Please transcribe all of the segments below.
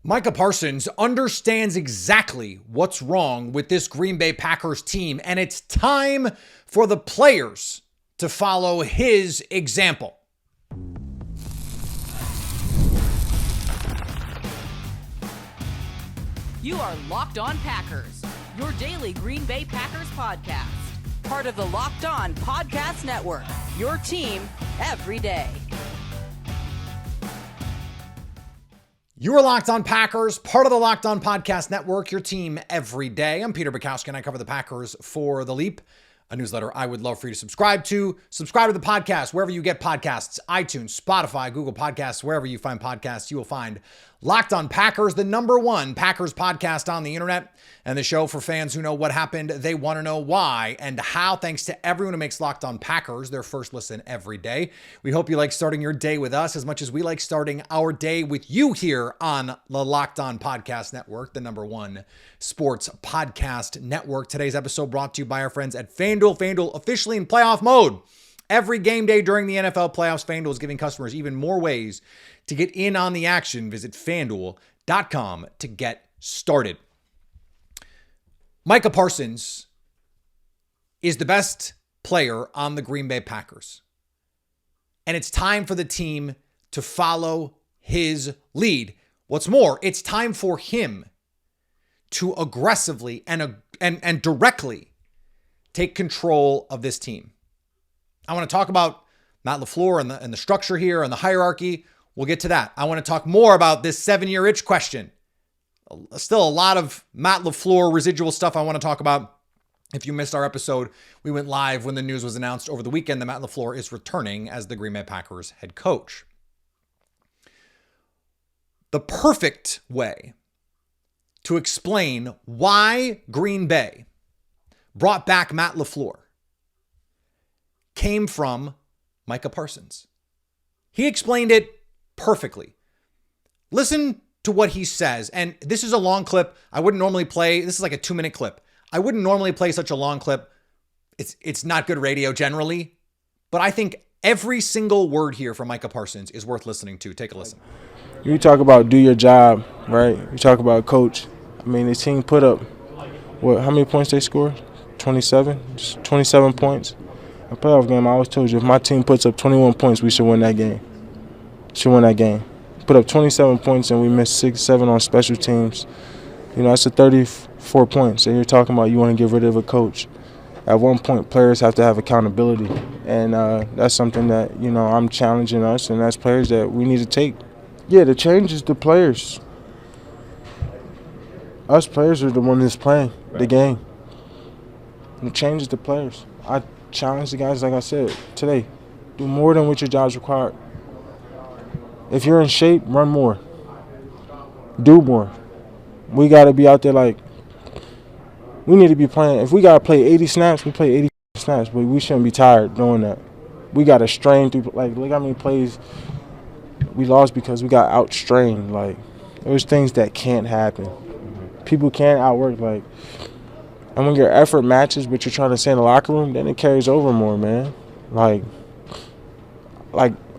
Micah Parsons understands exactly what's wrong with this Green Bay Packers team, and it's time for the players to follow his example. You are Locked On Packers, your daily Green Bay Packers podcast. Part of the Locked On Podcast Network, your team every day. You are Locked On Packers, part of the Locked On Podcast Network, your team every day. I'm Peter Bukowski, and I cover the Packers for The Leap, a newsletter I would love for you to subscribe to. Subscribe to the podcast wherever you get podcasts, iTunes, Spotify, Google Podcasts, wherever you find podcasts, you will find Locked On Packers, the #1 Packers podcast on the internet, and the show for fans who know what happened, they want to know why and how. Thanks to everyone who makes Locked On Packers their first listen every day. We hope you like starting your day with us as much as we like starting our day with you here on the Locked On Podcast Network, the #1 sports podcast network. Today's episode brought to you by our friends at FanDuel. FanDuel officially in playoff mode. Every game day during the NFL playoffs, FanDuel is giving customers even more ways to get in on the action. Visit FanDuel.com to get started. Micah Parsons is the best player on the Green Bay Packers. And it's time for the team to follow his lead. What's more, it's time for him to aggressively and directly take control of this team. I want to talk about Matt LaFleur and the structure here and the hierarchy. We'll get to that. I want to talk more about this 7-year itch question. Still a lot of Matt LaFleur residual stuff I want to talk about. If you missed our episode, we went live when the news was announced over the weekend that Matt LaFleur is returning as the Green Bay Packers head coach. The perfect way to explain why Green Bay brought back Matt LaFleur came from Micah Parsons. He explained it perfectly. Listen to what he says. And this is a long clip. I wouldn't normally play. This is like a 2-minute clip. I wouldn't normally play such a long clip. It's not good radio generally, but I think every single word here from Micah Parsons is worth listening to. Take a listen. You talk about do your job, right? You talk about coach. I mean, the team put up, how many points they scored? 27? Just 27 points. A playoff game, I always told you, if my team puts up 21 points, we should win that game. Put up 27 points and we missed 6-7 on special teams. You know, that's a 34 points. And you're talking about you want to get rid of a coach. At one point, players have to have accountability. And that's something that, you know, I'm challenging us and as players that we need to take. Yeah, the change is the players. Us players are the one that's playing the game. The change is the players. I challenge the guys, like I said, today. Do more than what your job's required. If you're in shape, run more. Do more. We got to be out there like, we need to be playing. If we got to play 80 snaps, we play 80 snaps, but we shouldn't be tired doing that. We got to strain through, like, look how many plays we lost because we got outstrained. Like, there's things that can't happen. People can't outwork, like, and when your effort matches what you're trying to say in the locker room, then it carries over more, man. Like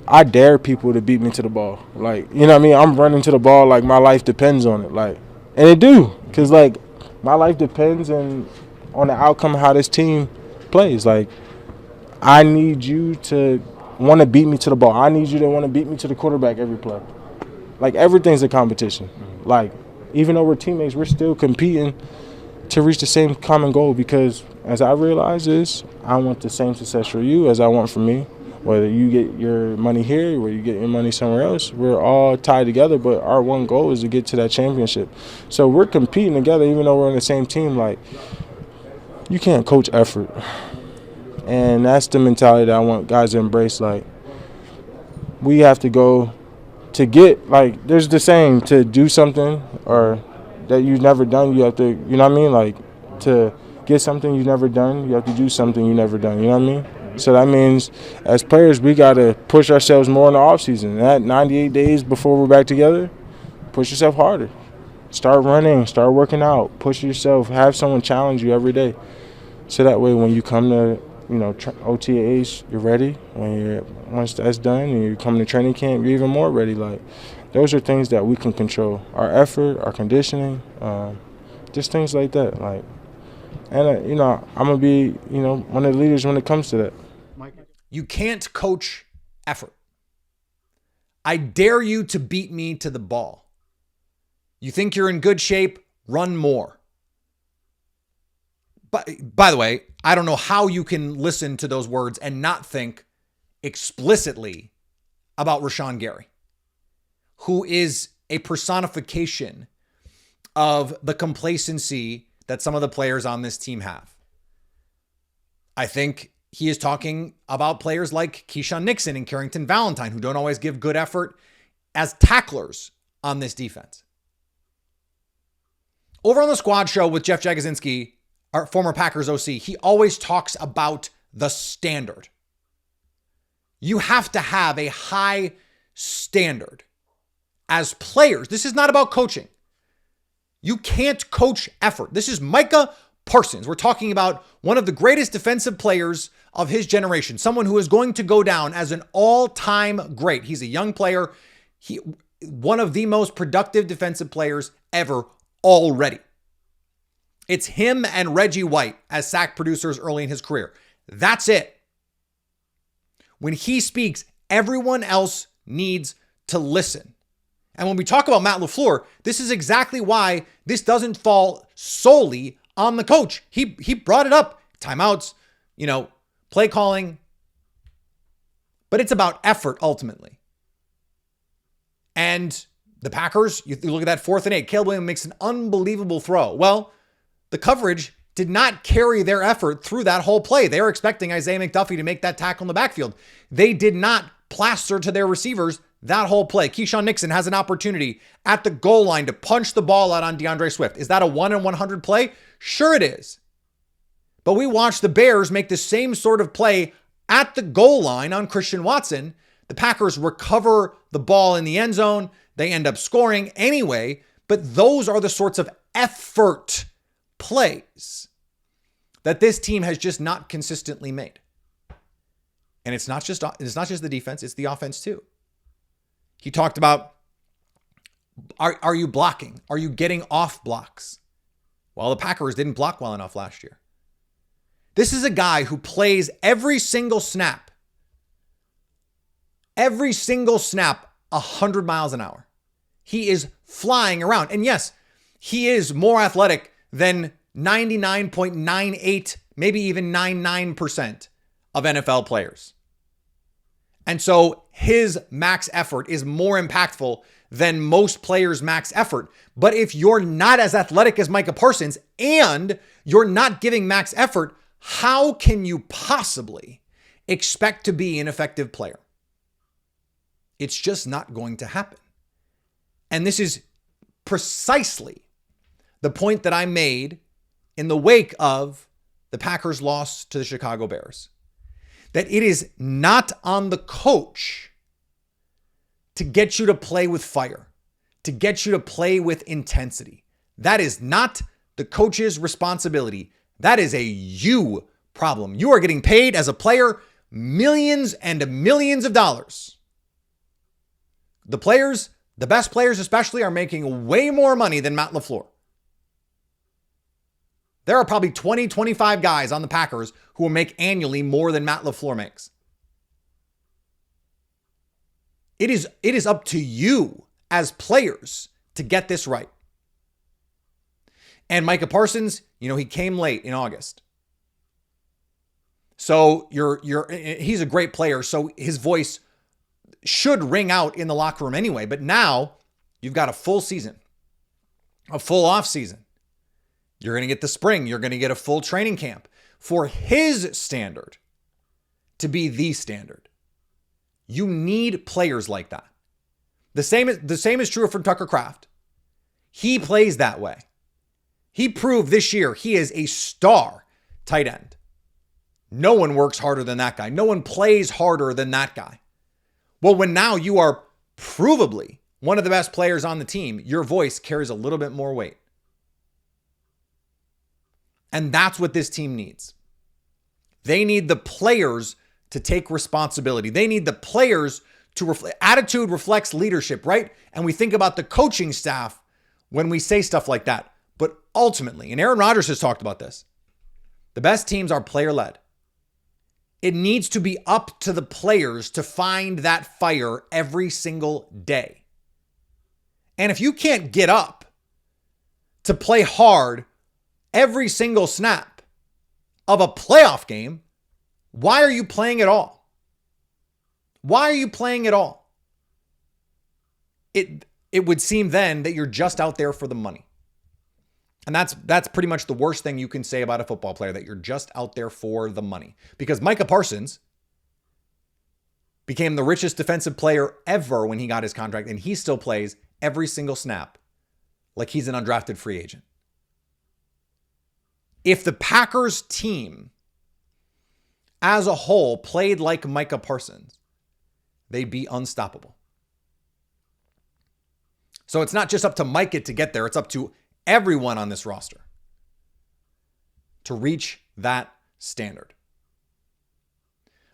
I dare people to beat me to the ball. Like, you know what I mean? I'm running to the ball like my life depends on it. Like, and it do, because, like, my life depends on the outcome of how this team plays. Like, I need you to want to beat me to the ball. I need you to want to beat me to the quarterback every play. Like, everything's a competition. Like, even though we're teammates, we're still competing to reach the same common goal, because as I realize is I want the same success for you as I want for me. Whether you get your money here or you get your money somewhere else, we're all tied together, but our one goal is to get to that championship. So we're competing together even though we're on the same team. Like, you can't coach effort. And that's the mentality that I want guys to embrace. Like, we have to go to get, like, there's the saying, to do something or that you've never done, you have to, you know what I mean? Like, to get something you've never done, you have to do something you've never done, you know what I mean? So that means as players, we got to push ourselves more in the offseason. That 98 days before we're back together, push yourself harder. Start running, start working out, push yourself, have someone challenge you every day. So that way when you come to, you know, OTAs, you're ready. Once that's done and you come to training camp, you're even more ready. Like, those are things that we can control. Our effort, our conditioning, just things like that. Like, and I'm gonna be one of the leaders when it comes to that. You can't coach effort. I dare you to beat me to the ball. You think you're in good shape? Run more. But by the way, I don't know how you can listen to those words and not think explicitly about Rashawn Gary, who is a personification of the complacency that some of the players on this team have. I think he is talking about players like Keyshawn Nixon and Carrington Valentine, who don't always give good effort as tacklers on this defense. Over on the Squad Show with Jeff Jagosinski, our former Packers OC, he always talks about the standard. You have to have a high standard as players. This is not about coaching. You can't coach effort. This is Micah Parsons. We're talking about one of the greatest defensive players of his generation, someone who is going to go down as an all-time great. He's a young player. One of the most productive defensive players ever already. It's him and Reggie White as sack producers early in his career. That's it. When he speaks, everyone else needs to listen. And when we talk about Matt LaFleur, this is exactly why this doesn't fall solely on the coach. He brought it up. Timeouts, play calling. But it's about effort ultimately. And the Packers, you look at that 4th and 8. Caleb Williams makes an unbelievable throw. Well, the coverage did not carry their effort through that whole play. They were expecting Isaiah McDuffie to make that tackle in the backfield. They did not plaster to their receivers that whole play. Keyshawn Nixon has an opportunity at the goal line to punch the ball out on DeAndre Swift. Is that a 1 in 100 play? Sure it is. But we watched the Bears make the same sort of play at the goal line on Christian Watson. The Packers recover the ball in the end zone. They end up scoring anyway. But those are the sorts of effort plays that this team has just not consistently made. And it's not just the defense, it's the offense too. He talked about, are you blocking? Are you getting off blocks? Well, the Packers didn't block well enough last year. This is a guy who plays every single snap 100 miles an hour. He is flying around. And yes, he is more athletic than 99.98, maybe even 99% of NFL players. And so his max effort is more impactful than most players' max effort. But if you're not as athletic as Micah Parsons and you're not giving max effort, how can you possibly expect to be an effective player? It's just not going to happen. And this is precisely the point that I made in the wake of the Packers' loss to the Chicago Bears. That it is not on the coach to get you to play with fire, to get you to play with intensity. That is not the coach's responsibility. That is a you problem. You are getting paid as a player millions and millions of dollars. The players, the best players especially, are making way more money than Matt LaFleur. There are probably 20, 25 guys on the Packers who will make annually more than Matt LaFleur makes. It is up to you as players to get this right. And Micah Parsons, he came late in August. So he's a great player, so his voice should ring out in the locker room anyway. But now you've got a full season, a full off season. You're going to get the spring. You're going to get a full training camp for his standard to be the standard. You need players like that. The same is true for Tucker Kraft. He plays that way. He proved this year he is a star tight end. No one works harder than that guy. No one plays harder than that guy. Well, when now you are provably one of the best players on the team, your voice carries a little bit more weight. And that's what this team needs. They need the players to take responsibility. They need the players attitude reflects leadership, right? And we think about the coaching staff when we say stuff like that. But ultimately, and Aaron Rodgers has talked about this, the best teams are player-led. It needs to be up to the players to find that fire every single day. And if you can't get up to play hard every single snap of a playoff game, why are you playing at all? Why are you playing at all? It would seem then that you're just out there for the money. And that's pretty much the worst thing you can say about a football player, that you're just out there for the money. Because Micah Parsons became the richest defensive player ever when he got his contract, and he still plays every single snap like he's an undrafted free agent. If the Packers team as a whole played like Micah Parsons, they'd be unstoppable. So it's not just up to Micah to get there. It's up to everyone on this roster to reach that standard.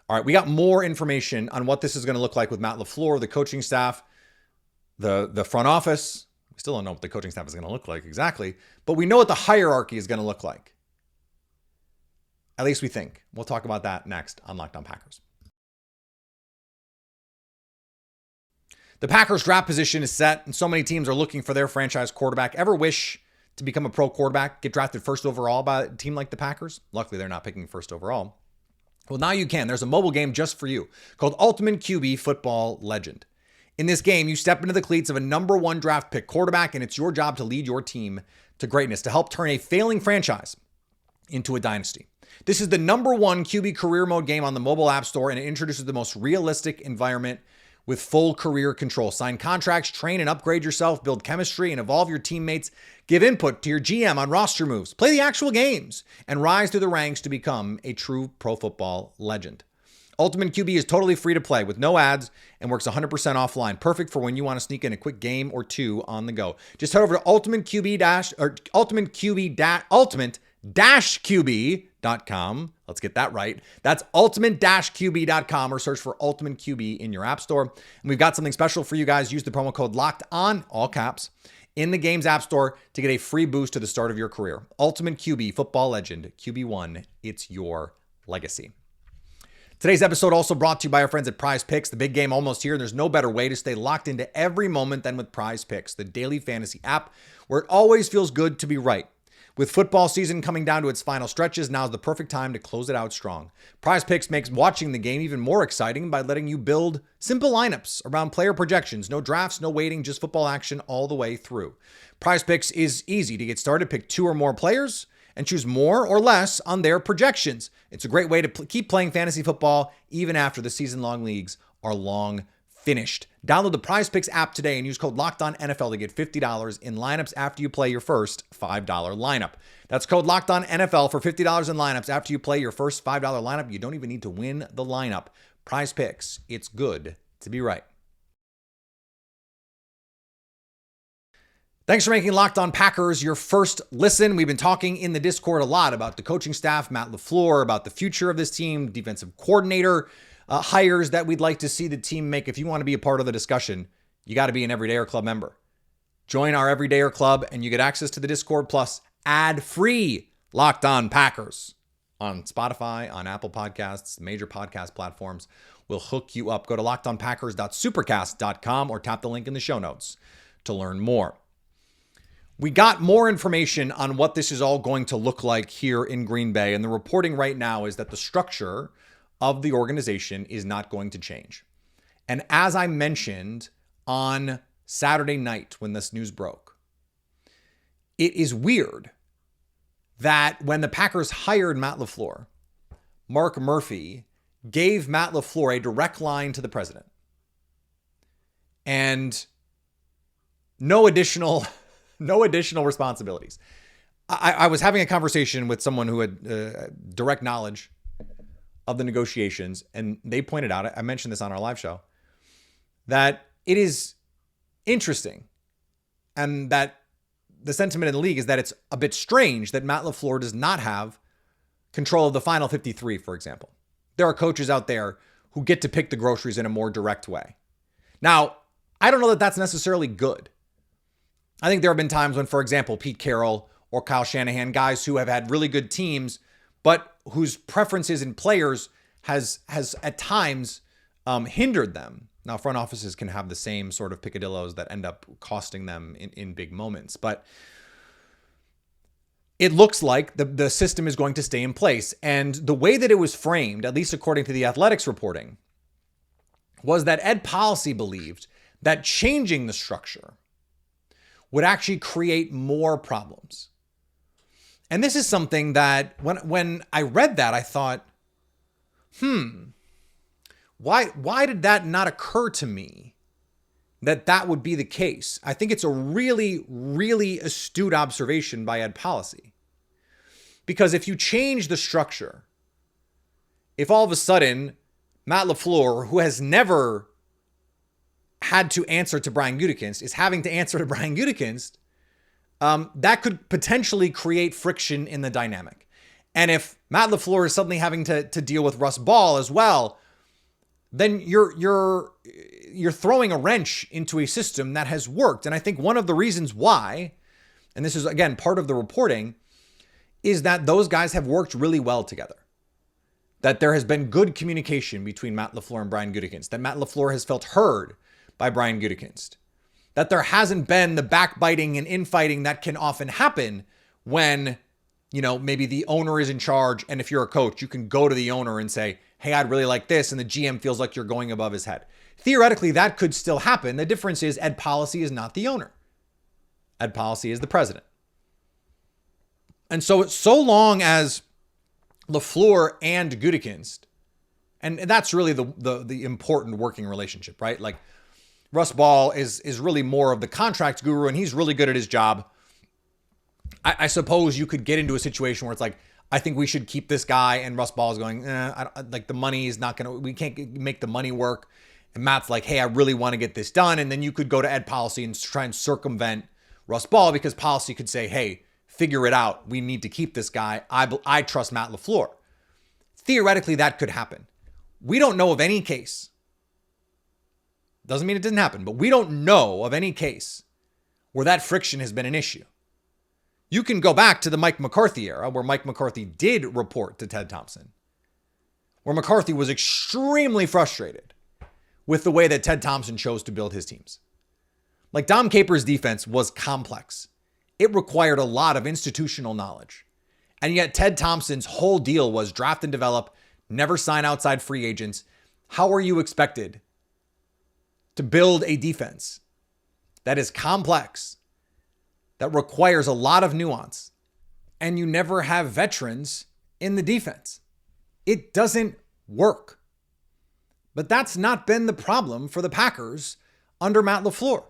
All right, we got more information on what this is going to look like with Matt LaFleur, the coaching staff, the front office. We still don't know what the coaching staff is going to look like exactly, but we know what the hierarchy is going to look like. At least we think. We'll talk about that next on Locked On Packers. The Packers draft position is set, and so many teams are looking for their franchise quarterback. Ever wish to become a pro quarterback, get drafted first overall by a team like the Packers? Luckily, they're not picking first overall. Well, now you can. There's a mobile game just for you called Ultimate QB Football Legend. In this game, you step into the cleats of a number one draft pick quarterback, and it's your job to lead your team to greatness, to help turn a failing franchise into a dynasty. This is the number one QB career mode game on the mobile app store, and it introduces the most realistic environment with full career control. Sign contracts, train and upgrade yourself, build chemistry and evolve your teammates, give input to your GM on roster moves, play the actual games, and rise through the ranks to become a true pro football legend. Ultimate QB is totally free to play with no ads and works 100% offline. Perfect for when you want to sneak in a quick game or two on the go. Just head over to ultimate-qb.com. Let's get that right. That's ultimate-qb.com, or search for Ultimate QB in your app store. And we've got something special for you guys. Use the promo code LOCKEDON, all caps, in the game's app store to get a free boost to the start of your career. Ultimate QB, football legend, QB1, it's your legacy. Today's episode also brought to you by our friends at Prize Picks. The big game almost here, and there's no better way to stay locked into every moment than with Prize Picks, the daily fantasy app where it always feels good to be right. With football season coming down to its final stretches, now's the perfect time to close it out strong. Prize Picks makes watching the game even more exciting by letting you build simple lineups around player projections. No drafts, no waiting, just football action all the way through. Prize Picks is easy to get started. Pick two or more players and choose more or less on their projections. It's a great way to keep playing fantasy football even after the season-long leagues are long finished. Download the Prize Picks app today and use code LOCKEDONNFL to get $50 in lineups after you play your first $5 lineup. That's code LOCKEDONNFL for $50 in lineups after you play your first $5 lineup. You don't even need to win the lineup. Prize Picks, it's good to be right. Thanks for making Locked On Packers your first listen. We've been talking in the Discord a lot about the coaching staff, Matt LaFleur, about the future of this team, defensive coordinator, hires that we'd like to see the team make. If you want to be a part of the discussion, you got to be an Everydayer Club member. Join our Everydayer Club and you get access to the Discord plus ad-free Locked On Packers on Spotify, on Apple Podcasts, major podcast platforms. We'll hook you up. Go to lockedonpackers.supercast.com or tap the link in the show notes to learn more. We got more information on what this is all going to look like here in Green Bay, and the reporting right now is that the structure of the organization is not going to change. And as I mentioned on Saturday night when this news broke, it is weird that when the Packers hired Matt LaFleur, Mark Murphy gave Matt LaFleur a direct line to the president and no additional responsibilities. I was having a conversation with someone who had direct knowledge of the negotiations, and they pointed out, I mentioned this on our live show, that it is interesting and that the sentiment in the league is that it's a bit strange that Matt LaFleur does not have control of the final 53, for example. There are coaches out there who get to pick the groceries in a more direct way. Now, I don't know that that's necessarily good. I think there have been times when, for example, Pete Carroll or Kyle Shanahan, guys who have had really good teams, but whose preferences in players has at times hindered them. Now, front offices can have the same sort of picadillos that end up costing them in big moments, but it looks like the system is going to stay in place. And the way that it was framed, at least according to the Athletics reporting, was that Ed Policy believed that changing the structure would actually create more problems. And this is something that when I read that, I thought, why did that not occur to me that would be the case? I think it's a really, really astute observation by Ed Policy. Because if you change the structure, if all of a sudden Matt LaFleur, who has never had to answer to Brian Gutekunst, is having to answer to Brian Gutekunst, that could potentially create friction in the dynamic. And if Matt LaFleur is suddenly having to deal with Russ Ball as well, then you're throwing a wrench into a system that has worked. And I think one of the reasons why, and this is again part of the reporting, is that those guys have worked really well together. That there has been good communication between Matt LaFleur and Brian Gutekunst. That Matt LaFleur has felt heard by Brian Gutekunst. That there hasn't been the backbiting and infighting that can often happen when, maybe the owner is in charge. And if you're a coach, you can go to the owner and say, hey, I'd really like this. And the GM feels like you're going above his head. Theoretically, that could still happen. The difference is Ed Policy is not the owner. Ed Policy is the president. And so long as LaFleur and Gutekunst, and that's really the important working relationship, right? Like Russ Ball is really more of the contract guru, and he's really good at his job. I suppose you could get into a situation where it's like, I think we should keep this guy, and Russ Ball is going, the money is not we can't make the money work. And Matt's like, hey, I really want to get this done. And then you could go to Ed Policy and try and circumvent Russ Ball, because Policy could say, hey, figure it out. We need to keep this guy. I trust Matt LaFleur. Theoretically, that could happen. We don't know of any case. Doesn't mean it didn't happen, but we don't know of any case where that friction has been an issue. You can go back to the Mike McCarthy era, where Mike McCarthy did report to Ted Thompson, where McCarthy was extremely frustrated with the way that Ted Thompson chose to build his teams. Like Dom Capers' defense was complex. It required a lot of institutional knowledge. And yet Ted Thompson's whole deal was draft and develop, never sign outside free agents. How are you expected to build a defense that is complex, that requires a lot of nuance, and you never have veterans in the defense? It doesn't work. But that's not been the problem for the Packers under Matt LaFleur.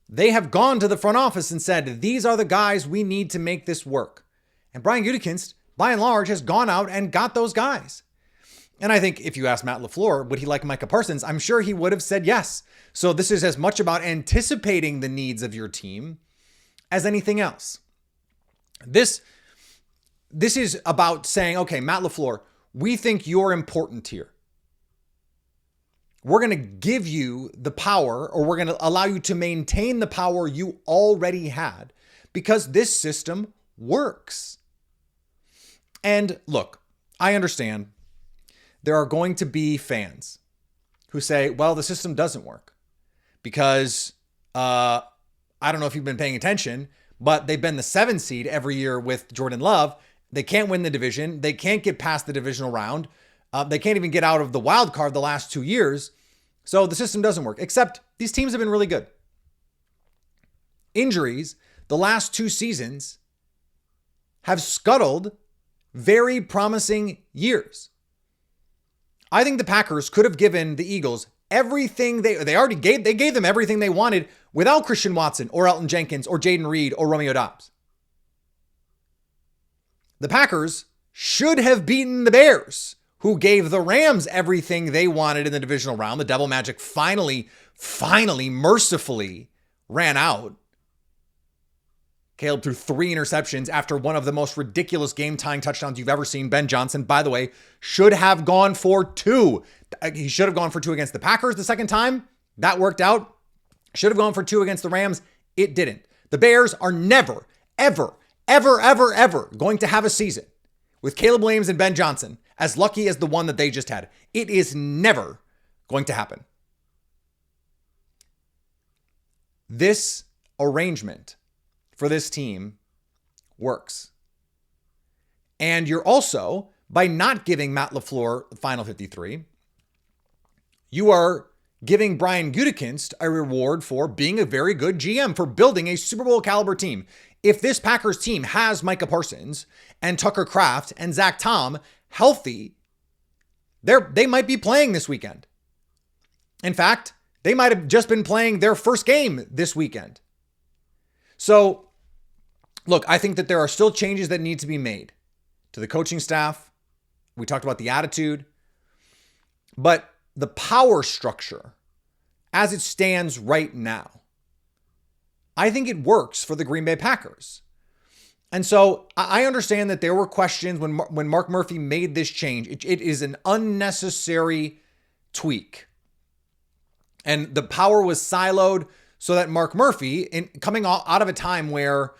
They have gone to the front office and said, these are the guys we need to make this work. And Brian Gutekunst, by and large, has gone out and got those guys. And I think if you ask Matt LaFleur, would he like Micah Parsons? I'm sure he would have said yes. So this is as much about anticipating the needs of your team as anything else. This is about saying, okay, Matt LaFleur, we think you're important here. We're going to give you the power, or we're going to allow you to maintain the power you already had, because this system works. And look, I understand there are going to be fans who say, well, the system doesn't work because I don't know if you've been paying attention, but they've been the 7 seed every year with Jordan Love. They can't win the division. They can't get past the divisional round. They can't even get out of the wild card the last 2 years. So the system doesn't work, except these teams have been really good. Injuries the last 2 seasons have scuttled very promising years. I think the Packers could have given the Eagles everything they gave them everything they wanted without Christian Watson or Elton Jenkins or Jaden Reed or Romeo Doubs. The Packers should have beaten the Bears, who gave the Rams everything they wanted in the divisional round. The Devil Magic finally, mercifully ran out. Caleb threw 3 interceptions after one of the most ridiculous game-tying touchdowns you've ever seen. Ben Johnson, by the way, should have gone for 2. He should have gone for 2 against the Packers the second time. That worked out. Should have gone for 2 against the Rams. It didn't. The Bears are never, ever, ever, ever, ever going to have a season with Caleb Williams and Ben Johnson as lucky as the one that they just had. It is never going to happen. This arrangement for this team works. And you're also, by not giving Matt LaFleur the final 53, you are giving Brian Gutekunst a reward for being a very good GM, for building a Super Bowl caliber team. If this Packers team has Micah Parsons and Tucker Kraft and Zach Tom healthy, they might be playing this weekend. In fact, they might have just been playing their first game this weekend. So, look, I think that there are still changes that need to be made to the coaching staff. We talked about the attitude, but the power structure as it stands right now, I think it works for the Green Bay Packers. And so I understand that there were questions when Mark Murphy made this change. It is an unnecessary tweak. And the power was siloed so that Mark Murphy, coming out of a time where,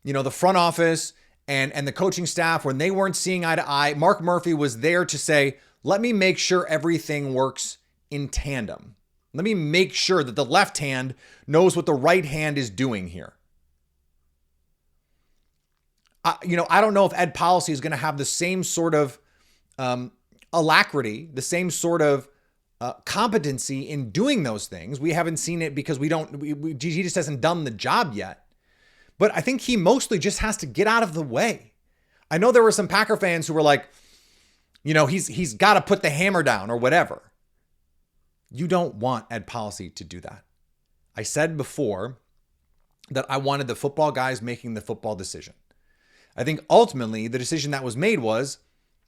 the front office and the coaching staff, when they weren't seeing eye to eye, Mark Murphy was there to say, let me make sure everything works in tandem. Let me make sure that the left hand knows what the right hand is doing here. I don't know if Ed Policy is going to have the same sort of alacrity, the same sort of competency in doing those things. We haven't seen it because he just hasn't done the job yet. But I think he mostly just has to get out of the way. I know there were some Packer fans who were like, he's got to put the hammer down or whatever. You don't want Ed Policy to do that. I said before that I wanted the football guys making the football decision. I think ultimately the decision that was made was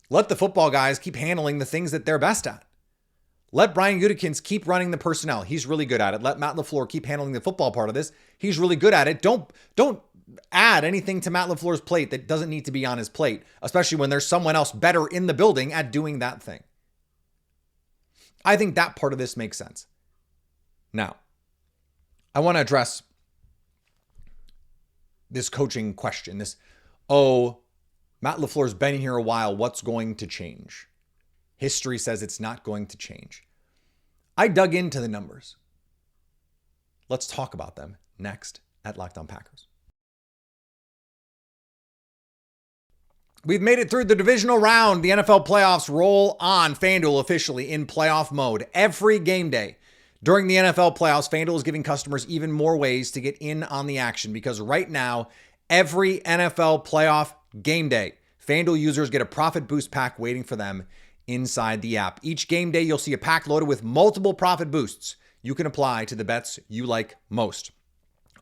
let the football guys keep handling the things that they're best at. Let Brian Gutekunst keep running the personnel. He's really good at it. Let Matt LaFleur keep handling the football part of this. He's really good at it. Don't add anything to Matt LaFleur's plate that doesn't need to be on his plate, especially when there's someone else better in the building at doing that thing. I think that part of this makes sense. Now, I want to address this coaching question. Matt LaFleur's been here a while. What's going to change? History says it's not going to change. I dug into the numbers. Let's talk about them next at Locked On Packers. We've made it through the divisional round. The NFL playoffs roll on. FanDuel officially in playoff mode every game day. During the NFL playoffs, FanDuel is giving customers even more ways to get in on the action because right now, every NFL playoff game day, FanDuel users get a profit boost pack waiting for them inside the app. Each game day, you'll see a pack loaded with multiple profit boosts you can apply to the bets you like most.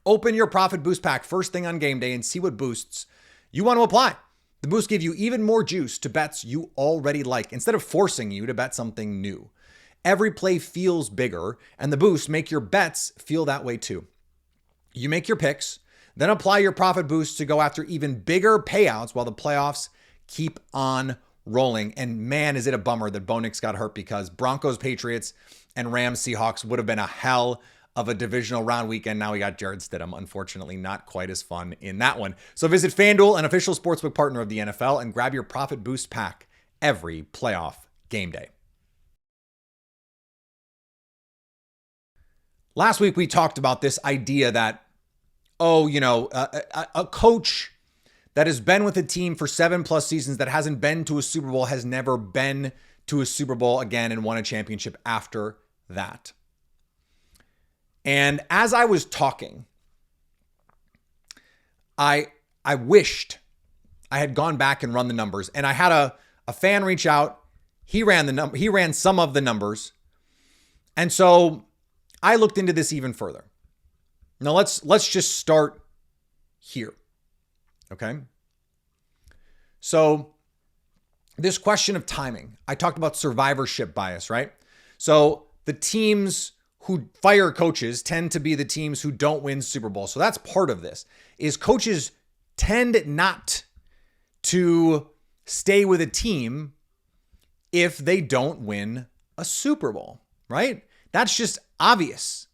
Open your profit boost pack first thing on game day and see what boosts you want to apply. The boosts give you even more juice to bets you already like instead of forcing you to bet something new. Every play feels bigger, and the boosts make your bets feel that way too. You make your picks, then apply your profit boosts to go after even bigger payouts while the playoffs keep on rolling. And man, is it a bummer that Bo Nix got hurt because Broncos, Patriots, and Rams, Seahawks would have been a hell of a divisional round weekend. Now we got Jared Stidham. Unfortunately, not quite as fun in that one. So visit FanDuel, an official sportsbook partner of the NFL, and grab your profit boost pack every playoff game day. Last week, we talked about this idea that, a coach that has been with a team for 7+ seasons that hasn't been to a Super Bowl has never been to a Super Bowl again and won a championship after that. And as I was talking, I wished I had gone back and run the numbers. And I had a fan reach out. He ran some of the numbers. And so I looked into this even further. Now let's just start here. Okay? So this question of timing, I talked about survivorship bias, right? So the teams who fire coaches tend to be the teams who don't win Super Bowl. So that's part of this, is coaches tend not to stay with a team if they don't win a Super Bowl, right? That's just obvious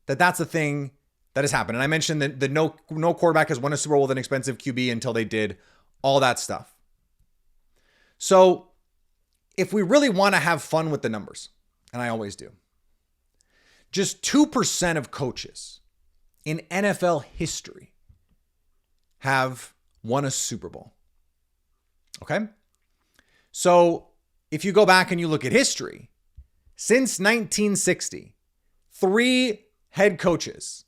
that that's a thing that has happened. And I mentioned that no quarterback has won a Super Bowl with an expensive QB until they did all that stuff. So if we really want to have fun with the numbers, and I always do, just 2% of coaches in NFL history have won a Super Bowl. Okay? So if you go back and you look at history, since 1960, 3 head coaches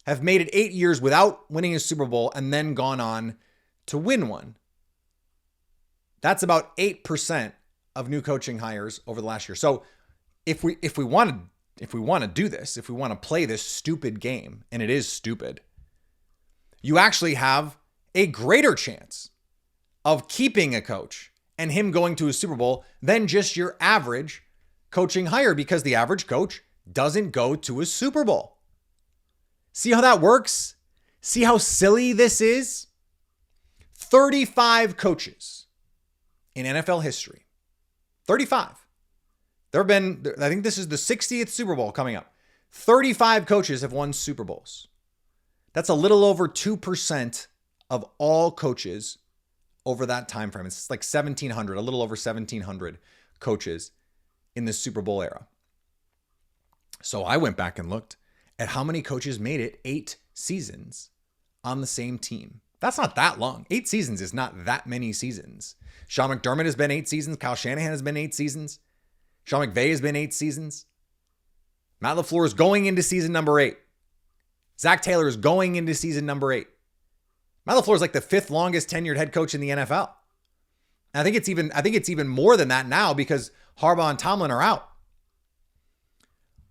have made it 8 years without winning a Super Bowl and then gone on to win one. That's about 8% of new coaching hires over the last year. So if we want to do this, if we want to play this stupid game, and it is stupid, you actually have a greater chance of keeping a coach and him going to a Super Bowl than just your average coaching hire, because the average coach doesn't go to a Super Bowl. See how that works? See how silly this is? 35 coaches in NFL history. 35. There have been, I think this is the 60th Super Bowl coming up. 35 coaches have won Super Bowls. That's a little over 2% of all coaches over that time frame. It's like 1,700, a little over 1,700 coaches in the Super Bowl era. So I went back and looked at how many coaches made it 8 seasons on the same team. That's not that long. 8 seasons is not that many seasons. Sean McDermott has been 8 seasons. Kyle Shanahan has been 8 seasons. Sean McVay has been 8 seasons. Matt LaFleur is going into season number 8. Zach Taylor is going into season number 8. Matt LaFleur is like the 5th longest tenured head coach in the NFL. And I think it's even more than that now because Harbaugh and Tomlin are out.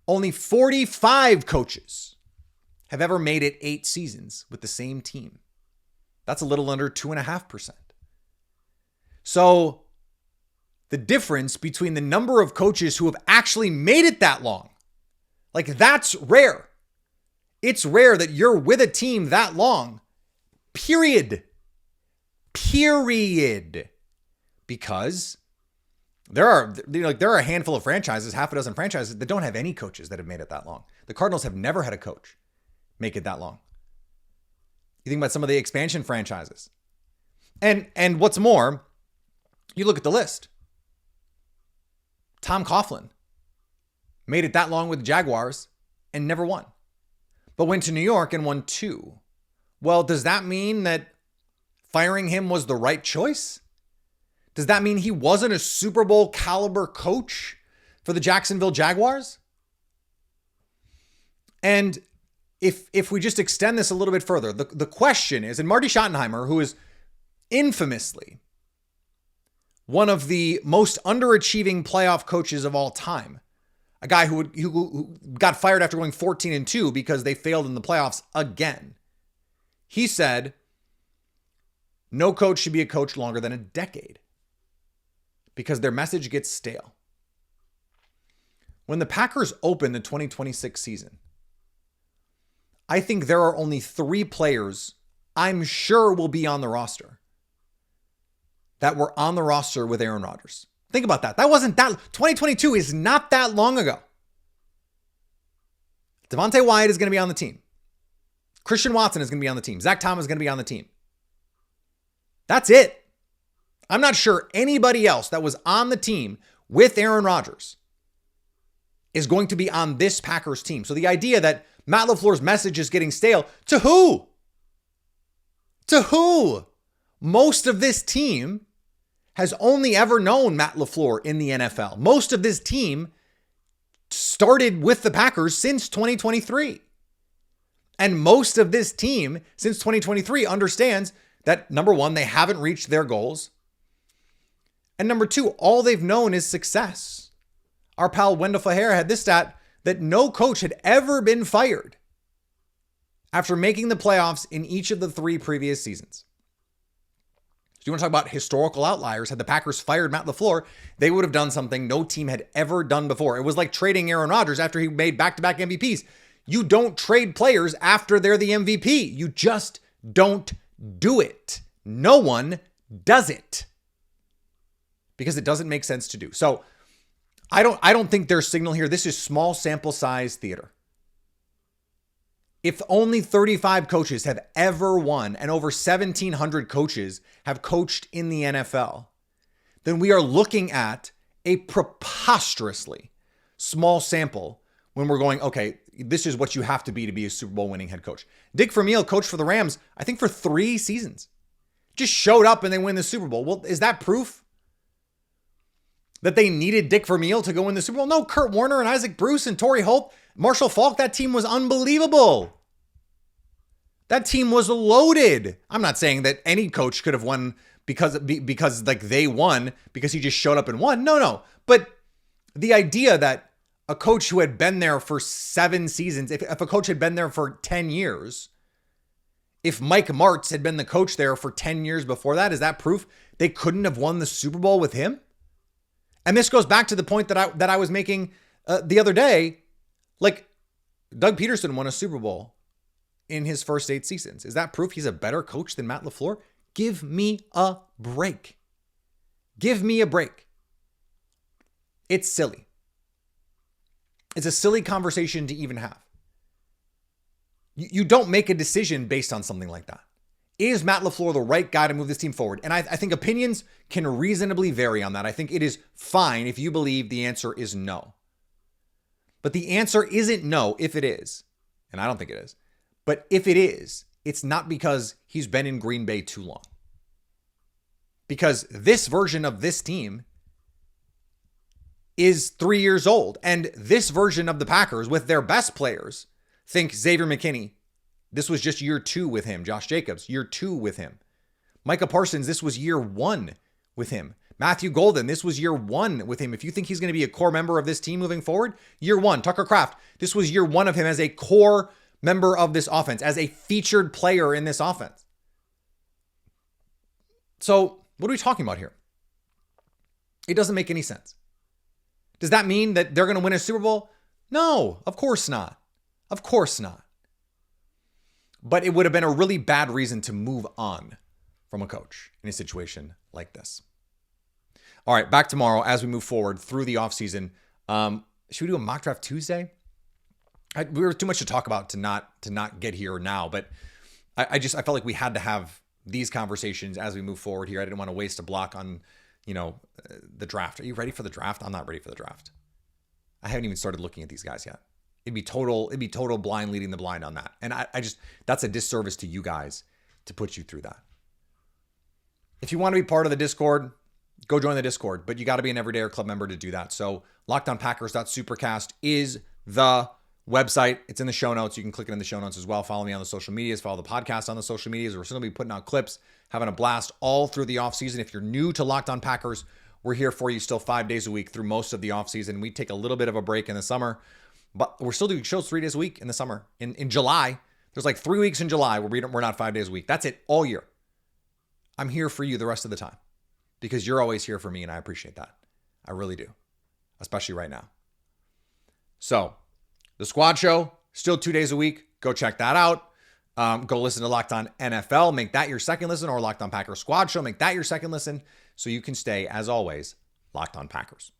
Only 45 coaches have ever made it 8 seasons with the same team. That's a little under 2.5%. So the difference between the number of coaches who have actually made it that long, like that's rare. It's rare that you're with a team that long. Period. Because there are a handful of franchises, half a dozen franchises that don't have any coaches that have made it that long. The Cardinals have never had a coach make it that long. You think about some of the expansion franchises. And what's more, you look at the list. Tom Coughlin made it that long with the Jaguars and never won, but went to New York and won 2. Well, does that mean that firing him was the right choice? Does that mean he wasn't a Super Bowl caliber coach for the Jacksonville Jaguars? And if we just extend this a little bit further, the question is, and Marty Schottenheimer, who is infamously one of the most underachieving playoff coaches of all time, a guy who got fired after going 14-2 because they failed in the playoffs again. He said, no coach should be a coach longer than a decade because their message gets stale. When the Packers open the 2026 season, I think there are only 3 players I'm sure will be on the roster that were on the roster with Aaron Rodgers. Think about that. 2022 is not that long ago. Devontae Wyatt is going to be on the team. Christian Watson is going to be on the team. Zach Thomas is going to be on the team. That's it. I'm not sure anybody else that was on the team with Aaron Rodgers is going to be on this Packers team. So the idea that Matt LaFleur's message is getting stale, to who? To who? Most of this team has only ever known Matt LaFleur in the NFL. Most of this team started with the Packers since 2023. And most of this team since 2023 understands that, number one, they haven't reached their goals. And number 2, all they've known is success. Our pal Wendell Faher had this stat that no coach had ever been fired after making the playoffs in each of the 3 previous seasons. So you want to talk about historical outliers? Had the Packers fired Matt LaFleur, they would have done something no team had ever done before. It was like trading Aaron Rodgers after he made back-to-back MVPs. You don't trade players after they're the MVP. You just don't do it. No one does it because it doesn't make sense to do. So I don't think there's signal here. This is small sample size theater. If only 35 coaches have ever won and over 1,700 coaches have coached in the NFL, then we are looking at a preposterously small sample when we're going, okay, this is what you have to be a Super Bowl winning head coach. Dick Vermeil coached for the Rams, I think for 3 seasons. Just showed up and they win the Super Bowl. Well, is that proof that they needed Dick Vermeil to go win the Super Bowl? No, Kurt Warner and Isaac Bruce and Torrey Holt, Marshall Faulk, that team was unbelievable. That team was loaded. I'm not saying that any coach could have won because like they won because he just showed up and won. No. But the idea that a coach who had been there for 7 seasons, if a coach had been there for 10 years, if Mike Martz had been the coach there for 10 years before that, is that proof they couldn't have won the Super Bowl with him? And this goes back to the point that I was making the other day. Like, Doug Peterson won a Super Bowl in his first 8 seasons. Is that proof he's a better coach than Matt LaFleur? Give me a break. Give me a break. It's silly. It's a silly conversation to even have. You don't make a decision based on something like that. Is Matt LaFleur the right guy to move this team forward? And I think opinions can reasonably vary on that. I think it is fine if you believe the answer is no. But the answer isn't no if it is. And I don't think it is. But if it is, it's not because he's been in Green Bay too long. Because this version of this team is 3 years old. And this version of the Packers with their best players, think Xavier McKinney, this was just year 2 with him. Josh Jacobs, year 2 with him. Micah Parsons, this was year 1 with him. Matthew Golden, this was year 1 with him. If you think he's going to be a core member of this team moving forward, year 1. Tucker Kraft, this was year 1 of him as a core member of this offense, as a featured player in this offense. So what are we talking about here? It doesn't make any sense. Does that mean that they're going to win a Super Bowl? No, of course not. Of course not. But it would have been a really bad reason to move on from a coach in a situation like this. All right, back tomorrow as we move forward through the offseason. Should we do a mock draft Tuesday? We were too much to talk about to not get here now, but I felt like we had to have these conversations as we move forward here. I didn't want to waste a block on, the draft. Are you ready for the draft? I'm not ready for the draft. I haven't even started looking at these guys yet. It'd be total blind leading the blind on that. And I just, that's a disservice to you guys to put you through that. If you want to be part of the Discord, go join the Discord, but you got to be an Everyday or Club member to do that. So LockedOnPackers.Supercast is the website. It's in the show notes. You can click it in the show notes as well. Follow me on the social medias. Follow the podcast on the social medias. We're still going to be putting out clips, having a blast all through the offseason. If you're new to Locked On Packers, we're here for you still 5 days a week through most of the offseason. We take a little bit of a break in the summer, but we're still doing shows 3 days a week in the summer. In July, there's like 3 weeks in July where we're not 5 days a week. That's it all year. I'm here for you the rest of the time because you're always here for me, and I appreciate that. I really do, especially right now. So the Squad Show, still 2 days a week. Go check that out. Go listen to Locked On NFL. Make that your second listen, or Locked On Packers Squad Show. Make that your second listen so you can stay, as always, Locked On Packers.